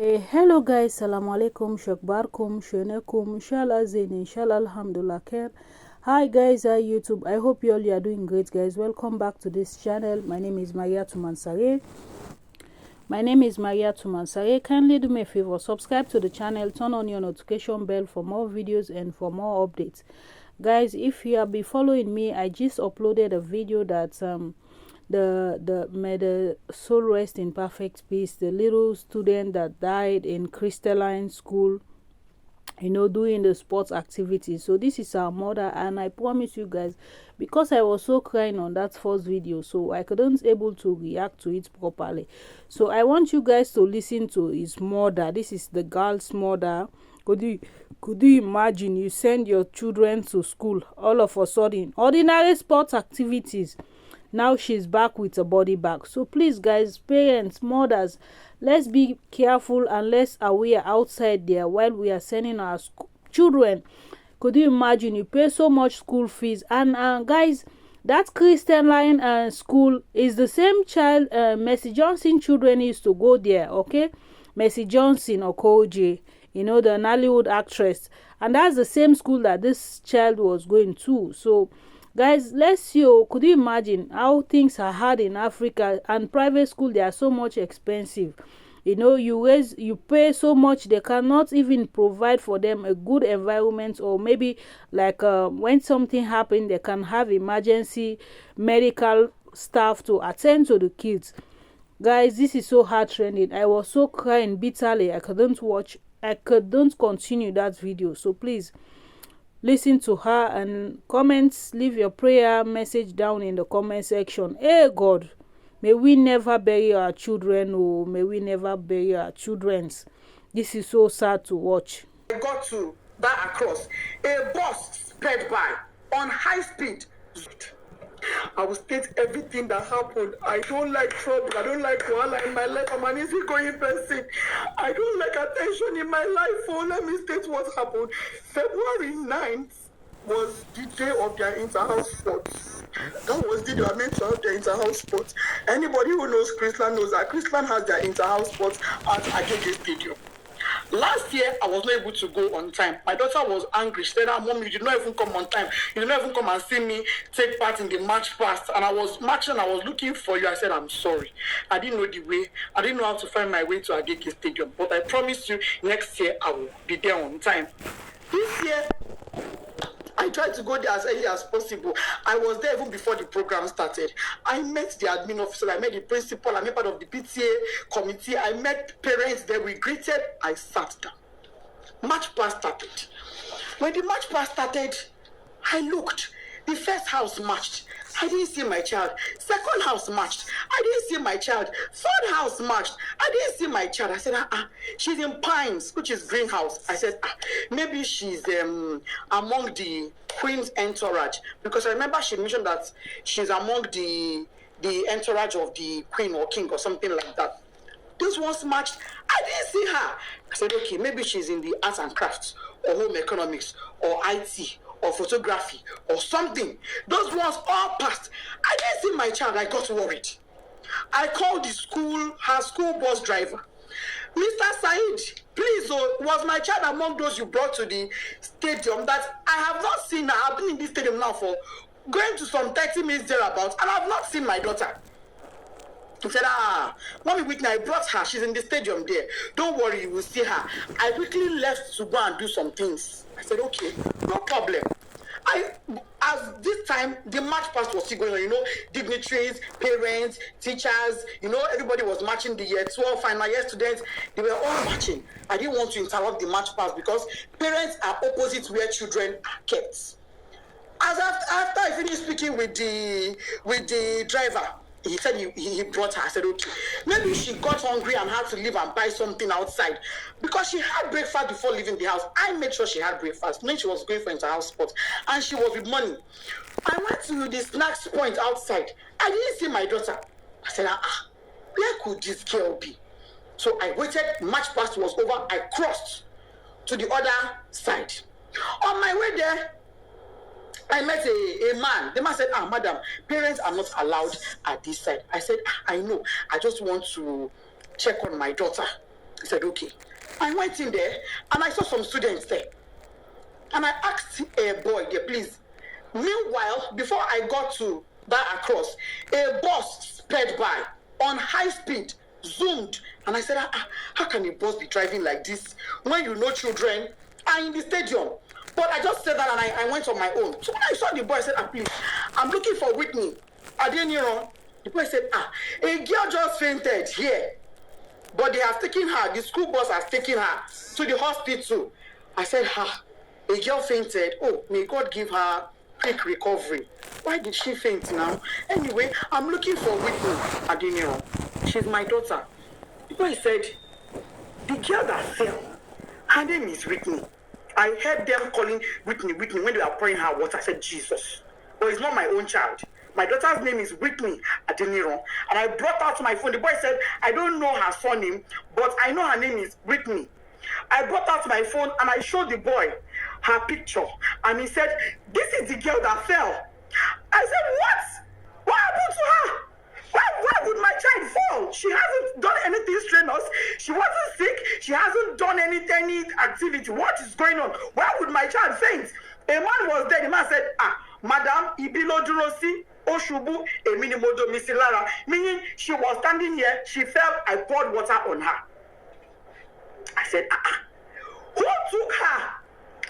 Hello guys, salam alaikum, shakbarkum, shonekum, inshallah zain, inshallah alhamdulillah khair. Hi guys, hi YouTube. I hope you all are doing great guys. Welcome back to this channel. My name is Maria Tumansare. Kindly do me a favor, subscribe to the channel, turn on your notification bell for more videos and for more updates. Guys, if you have been following me, I just uploaded a video that may the soul rest in perfect peace, the little student that died in Crystalline School, doing the sports activities. So this is our mother, and I promise you guys, because I was so crying on that first video, so I couldn't able to react to it properly. So I want you guys to listen to his mother. This is the girl's mother. Could you imagine you send your children to school, all of a sudden ordinary sports activities, now she's back with a body bag? So please guys, parents, mothers, let's be careful and let's aware outside there while we are sending our children. Could you imagine you pay so much school fees? And guys, that Christian line school is the same child Mercy Johnson children used to go there. Okay, Mercy Johnson or Koji, the Nollywood actress, and that's the same school that this child was going to. So guys, let's see. Could you imagine how things are hard in Africa? And private school, they are so much expensive. You pay so much, they cannot even provide for them a good environment, or maybe like when something happens, they can have emergency medical staff to attend to the kids. Guys, this is so hard trending. I was so crying bitterly. I couldn't continue that video. So please listen to her and comments, leave your prayer message down in the comment section. Hey God, may we never bury our children, or may we never bury our children's. This is so sad to watch. I got to that across. A bus sped by on high speed. I will state everything that happened. I don't like trouble. I don't like wahala in my life. I'm an easygoing person. I don't like attention in my life. Oh, let me state what happened. February 9th was the day of their inter-house sports. That was the day they were meant to have their inter-house sports. Anybody who knows Christland knows that Christland has their inter-house sports at Agege Stadium. Last year, I was not able to go on time. My daughter was angry. She said, Mom, you did not even come on time. You did not even come and see me take part in the march past. And I was marching, I was looking for you. I said, I'm sorry. I didn't know the way. I didn't know how to find my way to Agege Stadium. But I promise you, next year, I will be there on time. This year, I tried to go there as early as possible. I was there even before the program started. I met the admin officer, I met the principal, I met part of the PTA committee, I met parents there, we greeted, I sat down. March past started. When the march past started, I looked. The first house marched. I didn't see my child. Second house marched. I didn't see my child. Third house marched. I didn't see my child. I said, she's in Pines, which is greenhouse. I said, maybe she's among the Queen's entourage. Because I remember she mentioned that she's among the entourage of the Queen or King or something like that. This one's marched. I didn't see her. I said, okay, maybe she's in the arts and crafts or home economics or IT or photography or something. Those ones all passed. I didn't see my child. I got worried. I called the school, her school bus driver. Mr. Said, please, was my child among those you brought to the stadium? That I have not seen her. I've been in this stadium now for going to some 30 minutes thereabouts, and I've not seen my daughter. He said, Mommy Whitney, I brought her. She's in the stadium there. Don't worry, you will see her. I quickly left to go and do some things. I said, okay, no problem. As this time, the march past was still going on, dignitaries, parents, teachers, everybody was marching. The year 12 final year students, they were all marching. I didn't want to interrupt the march past because parents are opposite where children are kept. After I finished speaking with the driver, he said he brought her. I said, okay. Maybe she got hungry and had to leave and buy something outside. Because she had breakfast before leaving the house. I made sure she had breakfast. Knowing she was going for inter-house sports. And she was with money. I went to the snacks point outside. I didn't see my daughter. I said, where could this girl be? So I waited. March past was over. I crossed to the other side. On my way there, I met a man. The man said, madam, parents are not allowed at this side. I said, I know. I just want to check on my daughter. I said, okay. I went in there and I saw some students there. And I asked a boy there, please. Meanwhile, before I got to that across, a bus sped by on high speed, zoomed. And I said, how can a bus be driving like this when you know children are in the stadium? But I just said that and I went on my own. So when I saw the boy, I said, please, I'm looking for Whitney. I didn't know. The boy said, a girl just fainted here. But they have taken her, the school bus has taken her to the hospital. I said, a girl fainted. Oh, may God give her quick recovery. Why did she faint now? Anyway, I'm looking for Whitney Adeniro. She's my daughter. The boy said, the girl that fell, her name is Whitney. I heard them calling Whitney when they were pouring her water. I said, Jesus. But it's not my own child. My daughter's name is Whitney Adeniro. And I brought out my phone. The boy said, I don't know her surname, but I know her name is Whitney. I brought out my phone and I showed the boy her picture. And he said, this is the girl that fell. I said, what? What happened to her? Why would my child fall? She hasn't done anything strenuous. She wasn't sick. She hasn't done any activity. What is going on? Why would my child faint? A man was there. The man said, Madam, Ibilo Durosi, Oshubu, Eminimodo Misilara. Meaning she was standing here. She fell. I poured water on her. I said, who took her?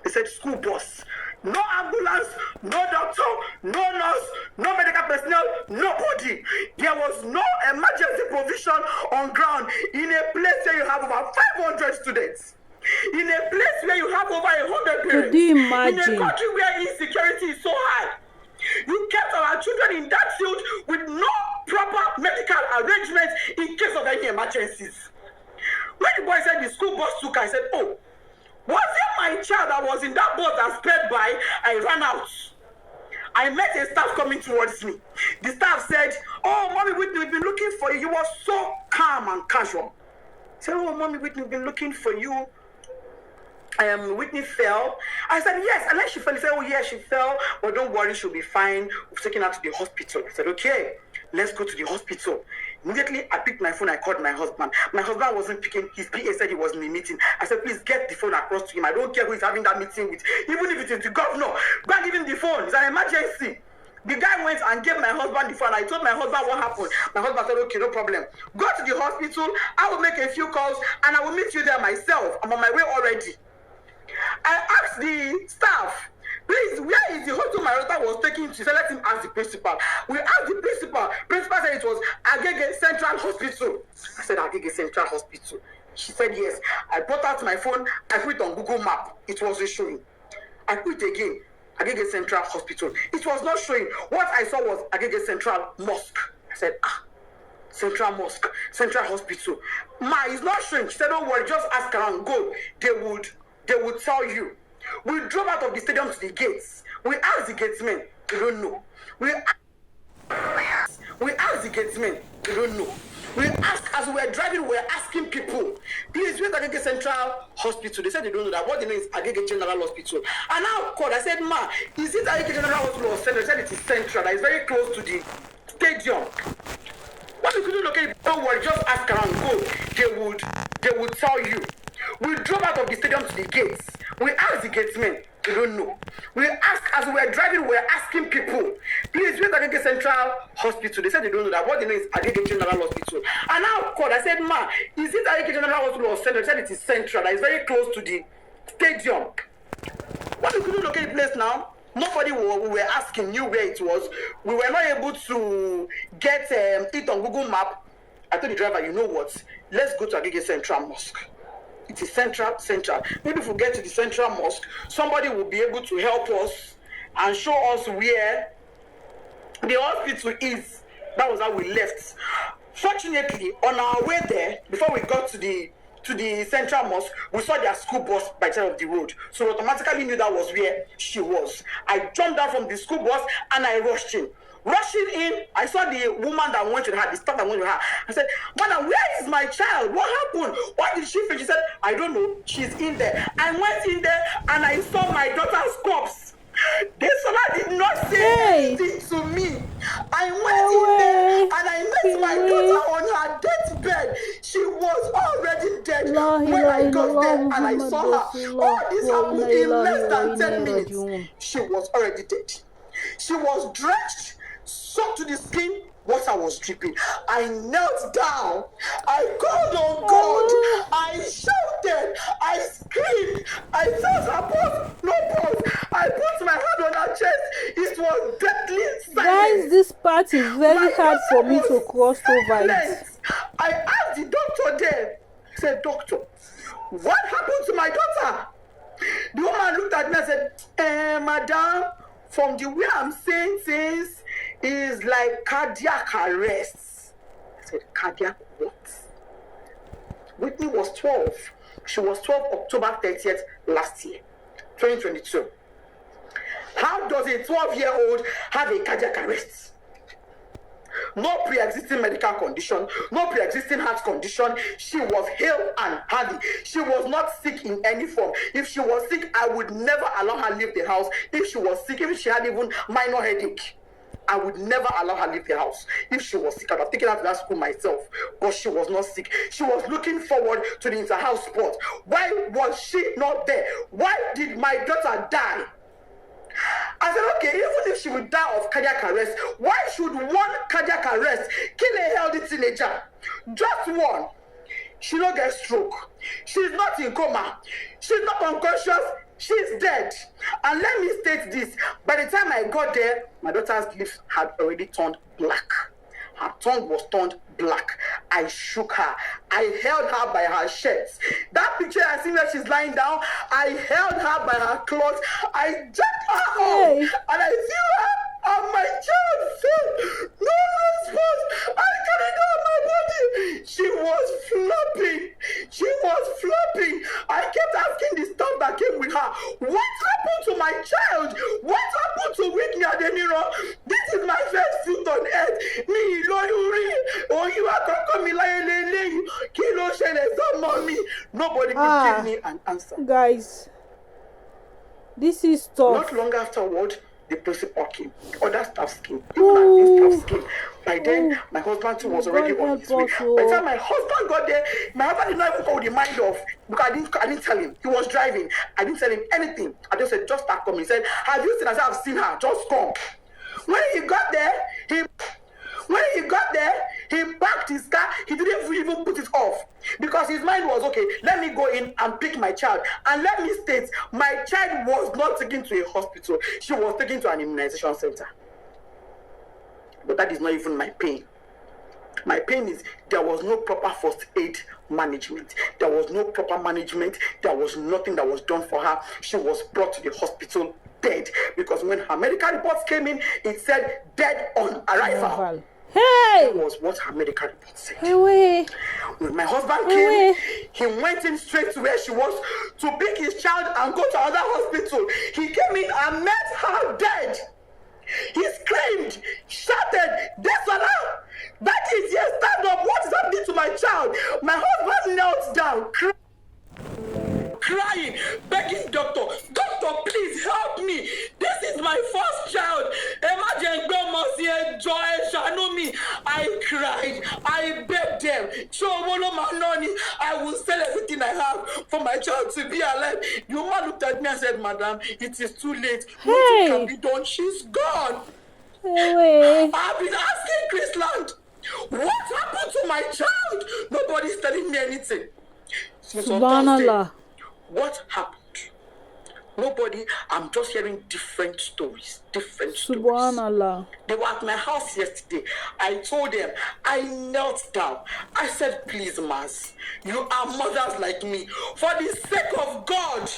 He said, school bus. No ambulance, no doctor, no nurse, no medical personnel, nobody. There was no emergency provision on ground in a place where you have over 500 students. In a place where you have over 100 parents. Could you imagine? In a country where insecurity is so high. You kept our children in that field with no proper medical arrangements in case of any emergencies. When the boy said the school bus took her, I said, oh, was it my child that was in that bus that sped by? I ran out. I met a staff coming towards me. The staff said, oh, Mommy Whitney, we've been looking for you. You were so calm and casual. I said, oh, Mommy Whitney, we've been looking for you. Whitney fell. I said, yes. And then she fell. He said, oh, yeah, she fell. But don't worry, she'll be fine. We've taken her to the hospital. I said, okay, let's go to the hospital. Immediately, I picked my phone. I called my husband. My husband wasn't picking. His PA said he was in a meeting. I said, please get the phone across to him. I don't care who he's having that meeting with. Even if it is the governor, go and give him the phone. It's an emergency. The guy went and gave my husband the phone. I told my husband what happened. My husband said, okay, no problem. Go to the hospital. I will make a few calls and I will meet you there myself. I'm on my way already. I asked the staff, please, where is the hospital my daughter was taking to? She said, let him ask the principal. We asked the principal. Principal said it was Agege Central Hospital. I said, Agege Central Hospital. She said, yes. I brought out my phone. I put it on Google Map. It was showing. I put it again, Agege Central Hospital. It was not showing. What I saw was Agege Central Mosque. I said, Central Mosque, Central Hospital. Ma, it's not showing. She said, don't worry, just ask around. Go. They would tell you. We drove out of the stadium to the gates. We asked the gatesmen, they don't know. We asked the gatesmen, they don't know. We asked, as we were driving, we were asking people, please, where's Agege Central Hospital? They said they don't know that. What they know is Agege General Hospital. And now called, I said, ma, is it Agege General Hospital or Central? They said it is Central, that is very close to the stadium. What we couldn't locate, don't worry, just ask around, go. They would tell you. We drove out of the stadium to the gates. We asked the gatesmen, they don't know. We asked, as we were driving, we were asking people, please, where's Agege Central Hospital? They said they don't know that. What they know is Agege General Hospital. And now called, I said, ma, is it Agege General Hospital or Central? They said it is Central, that is very close to the stadium. What we couldn't locate the place now? Nobody we were asking knew where it was. We were not able to get it on Google Map. I told the driver, you know what? Let's go to Agege Central Mosque. It is central. Maybe if we get to the Central Mosque, somebody will be able to help us and show us where the hospital is. That was how we left. Fortunately, on our way there, before we got to the Central Mosque, we saw their school bus by the side of the road. So we automatically knew that was where she was. I jumped down from the school bus and I rushed in. Rushing in, I saw the woman that went with her, the staff that went with her. I said, Madam, where is my child? What happened? Why did she faint? She said, I don't know. She's in there. I went in there and I saw my daughter's corpse. This woman did not say anything to me. I went in there and I met my daughter on her deathbed. bed. She was already dead La when I ilaha got there illallah and I Muhammad saw her. Rasulullah All this wa happened inna in ilahi less wa than 10 inna minutes. rajiun. She was already dead. She was drenched, soaked to the skin. Water was dripping. I knelt down. I called on God. I shouted. I screamed. I felt her pulse. No pulse. I put my hand on her chest. It was deadly Guys, silence. this part is very My hard for me daughter to was cross over silent. it. I asked the doctor there. I said, Doctor, what happened to my daughter? The woman looked at me and said, Madam, from the way I'm saying things, is like cardiac arrest. I said, cardiac what? Whitney was 12. She was 12 October 30th last year, 2022. How does a 12-year-old have a cardiac arrest? No pre-existing medical condition, no pre-existing heart condition. She was hale and healthy. She was not sick in any form. If she was sick, I would never allow her leave the house. If she was sick, if she had even minor headache, I would never allow her leave the house. If she was sick, I would have taken her to that school myself. But she was not sick. She was looking forward to the inter-house sport. Why was she not there? Why did my daughter die? I said, okay, even if she would die of cardiac arrest, why should one cardiac arrest kill a healthy teenager? Just one. She don't get stroke. She's not in coma. She's not unconscious. She's dead. And let me state this. By the time I got there, my daughter's lips had already turned black. Her tongue was turned black. I shook her. I held her by her shirts. That picture I see where she's lying down, I held her by her clothes. I jerked her up and I threw her and my child fell. No response. I carried her on my body. She was flopping. She was flopping. I kept asking the staff that came with her, what happened to my child? What happened to Whitney Ademiro? This is my first foot on earth. Me, you are coming like kilo mommy. Nobody could give me an answer. Guys, this is tough. Not long afterward, the principal came. Other staff came. Even admin staff came. By then, my husband too was already on his way. By the time my husband got there, my husband did not even go with the mind off because I didn't tell him. He was driving. I didn't tell him anything. I just said, just start coming. He said, have you seen? I said, I've seen her. Just come. When he got there, he parked his car. He didn't even put it off because his mind was, okay, let me go in and pick my child. And let me state, my child was not taken to a hospital. She was taken to an immunization center. But that is not even my pain. My pain is there was no proper first aid management. There was no proper management. There was nothing that was done for her. She was brought to the hospital dead because when her medical reports came in, it said dead on arrival. Hey! That was what her medical report said. Hey, when my husband came, he went in straight to where she was to pick his child and go to another hospital. He came in and met her dead. He screamed, shouted, Desala! That is, yes, stand up. What is happening to my child? My husband knelt down, crying, begging doctor, please help me. This is my first child. Imagine God must hear joy, shadow me. I cried, I begged them. I will sell everything I have for my child to be alive. The woman looked at me and said, Madam, it is too late. Nothing can be done. She's gone. I've been asking Chrisland, what happened to my child? Nobody's telling me anything. Subhanallah. What happened? Nobody. I'm just hearing different stories. Subhanallah. They were at my house yesterday. I told them, I knelt down. I said, please, Mas, you are mothers like me. For the sake of God,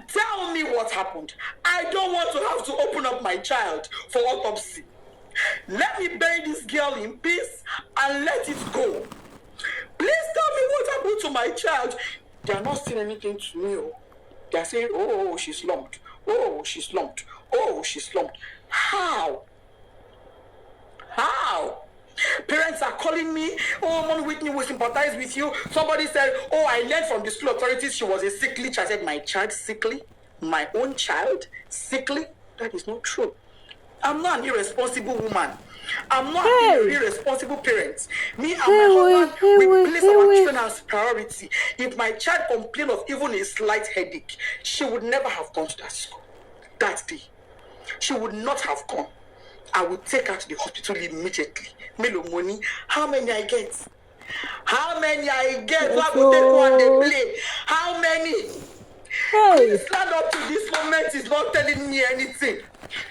tell me what happened. I don't want to have to open up my child for autopsy. Let me bury this girl in peace and let it go. Please tell me what happened to my child. They are not saying anything to me. They are saying, oh, she's slumped. Oh, she's slumped. Oh, she's slumped. How? Parents are calling me. Oh, Mom Whitney will sympathize with you. Somebody said, oh, I learned from the school authorities she was a sickly child. I said, my child sickly? My own child sickly? That is not true. I'm not an irresponsible woman. I'm not Hey. an irresponsible parent. Me and Hey, my husband, hey, we wait, place hey, our wait. children as priority. If my child complained of even a slight headache, she would never have gone to that school that day. She would not have gone. I would take her to the hospital immediately. Melo money. How many I get? How many I get? Yes, I go take one day oh. play. How many? Hey. Stand up to this moment is not telling me anything.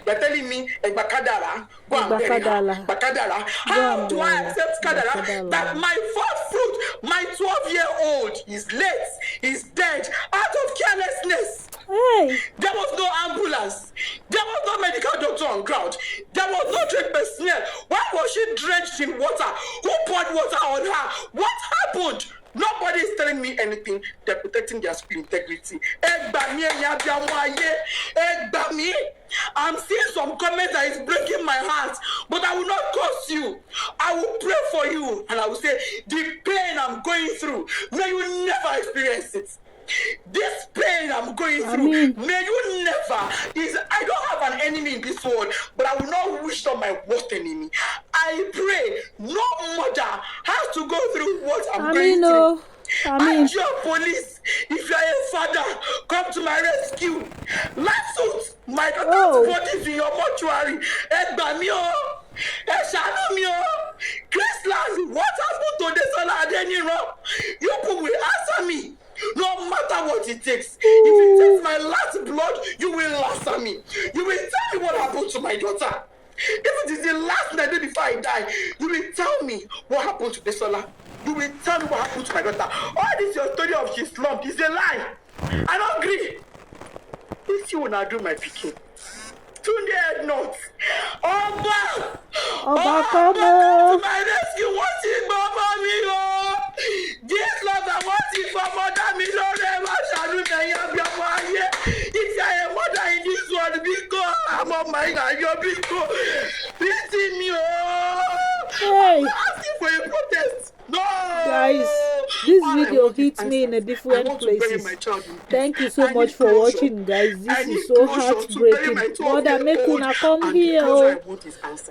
You're telling me Bakadara, go and bury her. Bakadara. How do I accept Kadara that my first fruit, my 12-year-old is late, is dead, out of carelessness? Hey. There was no ambulance. There was no medical doctor on ground. There was no trained personnel. Why was she drenched in water? Who poured water on her? What happened? Nobody is telling me anything. They're protecting their school integrity. I'm seeing some comments that is breaking my heart, but I will not curse you. I will pray for you, and I will say, the pain I'm going through, may you never experience it. This pain I'm going through, may you never. I don't have an enemy in this world, but I will not wish on my worst enemy. I pray no mother has to go through what I'm going through. I'm your police. If you're a father, come to my rescue. Lawsuit, my daughter's body is in your mortuary. Christland, what happened to the son of Adeniro? You people will answer me. No matter what it takes. If it takes my last blood, you will answer me. You will tell me what happened to my daughter. If it is the last night before I die, you will tell me what happened to Desola. You will tell me what happened to my daughter. All this your story of she slumped is a lie. I don't agree. This you will not do my picking. Tunde not. Oba, come to my rescue. What is Baba me? Oh, this love I want it for mother me. If you are a mother in this world, because I'm on my God, you're because beating me. I'm asking for a protest. No, guys, this video hits me in a different places. Thank you so much for watching, guys. This is so heartbreaking. Mother, make una come here.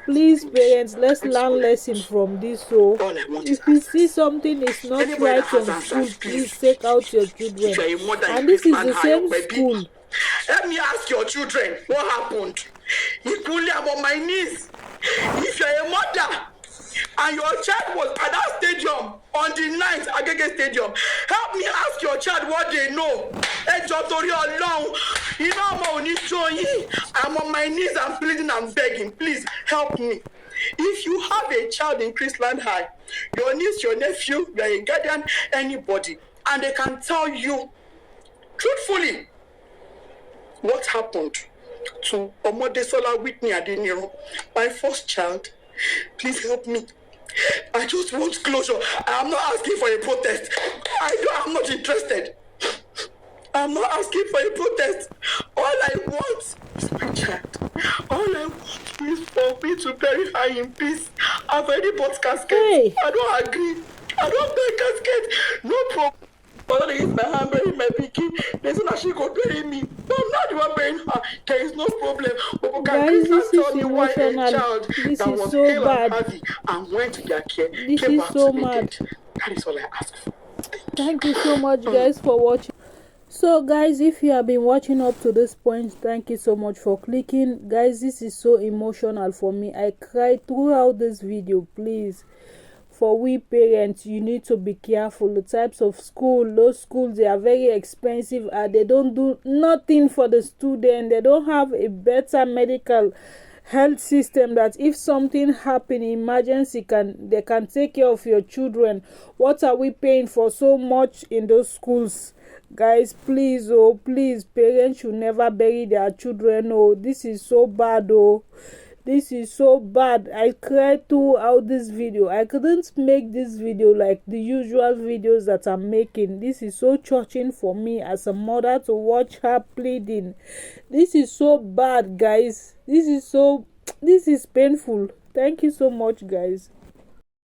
Please, parents, let's learn lesson from this. So if you see something is not right on school, please take out your children. And this is the same school. Let me ask your children what happened. Equally about my niece. If you're a mother and your child was at that stadium on the 9th Agege Stadium, help me ask your child what they know. I'm on my knees, I'm pleading, I'm begging. Please help me. If you have a child in Christland High, your niece, your nephew, you are a guardian, anybody, and they can tell you truthfully what happened to Omodesola Whitney Adeniro, my first child, please help me. I just want closure. I'm not asking for a protest. I'm not interested. I'm not asking for a protest. All I want is my child. All I want is for me to bury her in peace. I've already bought casket. I don't agree. I don't buy casket. No problem. But I use my hand burying my pikin. There's no she go bury me. No, I'm not the one burying her. There is no problem. But guys, this is emotional. Child this that is was so bad. And went to their care. This is so mad. That is all I ask for. Thank you so much, guys, for watching. So guys, if you have been watching up to this point, thank you so much for clicking. Guys, this is so emotional for me. I cried throughout this video. Please, for we parents, you need to be careful. The types of school, those schools, they are very expensive and they don't do nothing for the student. They don't have a better medical health system that if something happen, emergency, they can take care of your children. What are we paying for so much in those schools? Guys, please, oh please, parents should never bury their children. Oh, this is so bad. Oh, this is so bad. I cried throughout this video. I couldn't make this video like the usual videos that I'm making. This is so touching for me as a mother to watch her pleading. This is so bad, guys. This is painful. Thank you so much, guys.